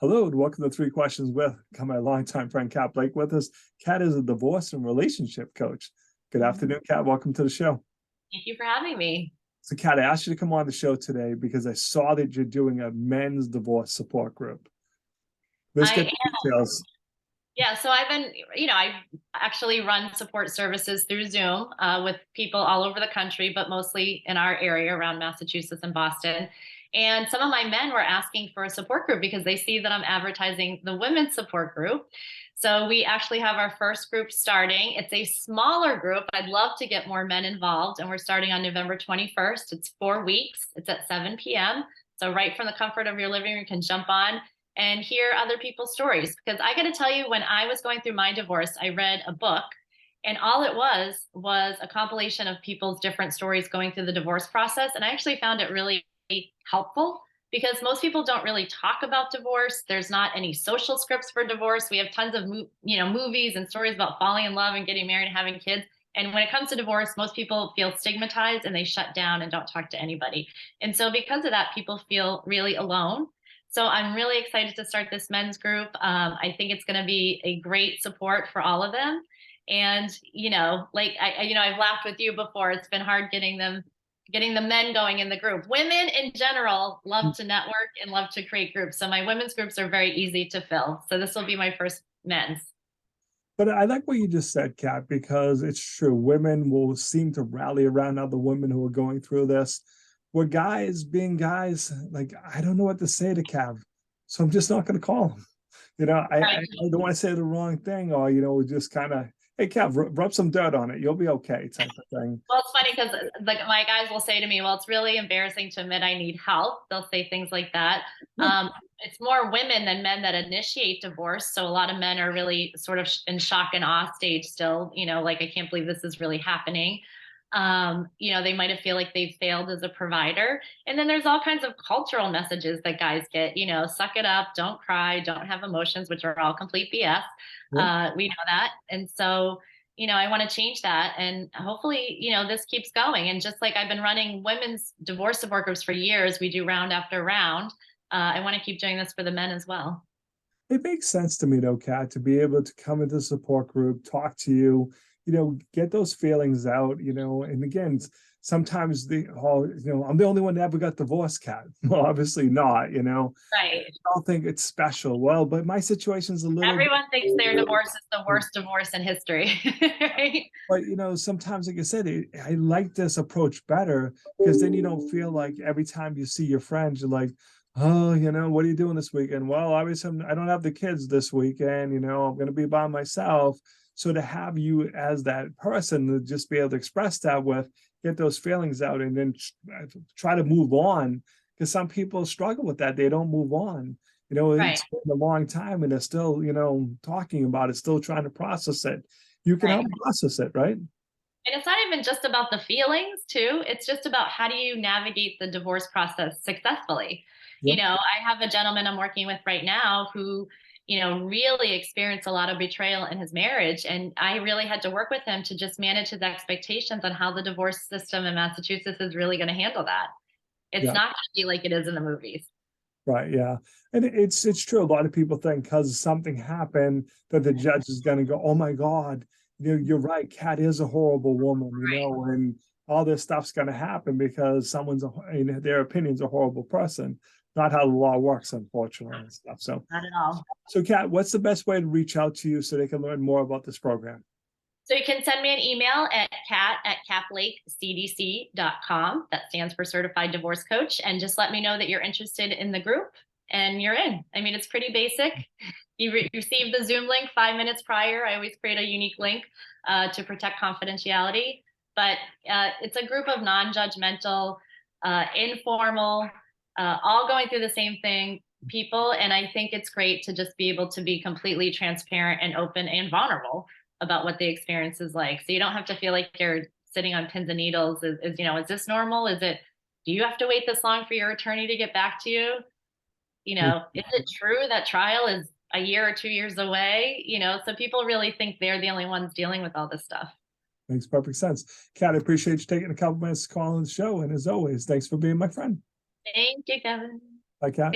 Hello and welcome to Three Questions with my longtime friend Kat Blake with us. Kat is a divorce and relationship coach. Good afternoon, Kat. Welcome to the show. Thank you for having me. So, Kat, I asked you to come on the show today because I saw that you're doing a men's divorce support group. Let's get the details. Yeah, so I've been, I actually run support services through Zoom with people all over the country, but mostly in our area around Massachusetts and Boston. And some of my men were asking for a support group because they see that I'm advertising the women's support group. So we actually have our first group starting. It's a smaller group. I'd love to get more men involved. And we're starting on November 21st. It's 4 weeks. It's at 7 p.m. So right from the comfort of your living room, you can jump on and hear other people's stories. Because I got to tell you, when I was going through my divorce, I read a book, and all it was a compilation of people's different stories going through the divorce process. And I actually found it really helpful because most people don't really talk about divorce. There's not any social scripts for divorce. We have tons of movies and stories about falling in love and getting married and having kids. And when it comes to divorce, most people feel stigmatized and they shut down and don't talk to anybody. And so because of that, people feel really alone. So I'm really excited to start this men's group. I think it's going to be a great support for all of them. And, I've laughed with you before. It's been hard getting the men going in the group. Women in general love to network and love to create groups. So my women's groups are very easy to fill. So this will be my first men's. But I like what you just said, Kat, because it's true. Women will seem to rally around other women who are going through this. We're guys being guys, like, I don't know what to say to Cav, so I'm just not going to call him. I don't want to say the wrong thing, or, just kind of, hey, Cav, rub some dirt on it. You'll be okay, type of thing. Well, it's funny because my guys will say to me, well, it's really embarrassing to admit I need help. They'll say things like that. It's more women than men that initiate divorce. So a lot of men are really sort of in shock and awe stage still, like, I can't believe this is really happening. They might have feel like they've failed as a provider. And then there's all kinds of cultural messages that guys get, suck it up, don't cry, don't have emotions, which are all complete BS. We know that. And so, I want to change that. And hopefully, this keeps going. And just like I've been running women's divorce support groups for years, we do round after round. I want to keep doing this for the men as well. It makes sense to me, though, Kat, to be able to come into the support group, talk to you, get those feelings out, and again, sometimes I'm the only one that ever got divorced, Kat. Well, obviously not, Right. I don't think it's special. Well, but my situation's a little. Everyone thinks their divorce is the worst divorce in history. Right? But, sometimes, like I said, I like this approach better because then you don't feel like every time you see your friends, you're like, oh, what are you doing this weekend? Well, obviously, I don't have the kids this weekend, I'm going to be by myself. So to have you as that person to just be able to express that with, get those feelings out, and then try to move on, because some people struggle with that. They don't move on. Right. It's been a long time and they're still, talking about it, still trying to process it. You can help process it, right? And it's not even just about the feelings too. It's just about how do you navigate the divorce process successfully? Yep. I have a gentleman I'm working with right now who, really experienced a lot of betrayal in his marriage. And I really had to work with him to just manage his expectations on how the divorce system in Massachusetts is really going to handle that. It's not going to be like it is in the movies. Right. Yeah. And it's true. A lot of people think because something happened that the judge is going to go, oh my God, you're right. Kat is a horrible woman, and all this stuff's going to happen because someone's, in their opinion's a horrible person. Not how the law works, unfortunately, and stuff. So not at all. So, Kat, what's the best way to reach out to you so they can learn more about this program? So you can send me an email at kat@caplakecdc.com. That stands for Certified Divorce Coach. And just let me know that you're interested in the group and you're in. I mean, it's pretty basic. You receive the Zoom link 5 minutes prior. I always create a unique link to protect confidentiality. But it's a group of non-judgmental, informal, all going through the same thing people. And I think it's great to just be able to be completely transparent and open and vulnerable about what the experience is like. So you don't have to feel like you're sitting on pins and needles. Is this normal? Do you have to wait this long for your attorney to get back to you? Is it true that trial is a year or 2 years away? So people really think they're the only ones dealing with all this stuff. Makes perfect sense. Kat, I appreciate you taking a couple minutes to call on the show. And as always, thanks for being my friend. Thank you, Kevin. Bye, Kat.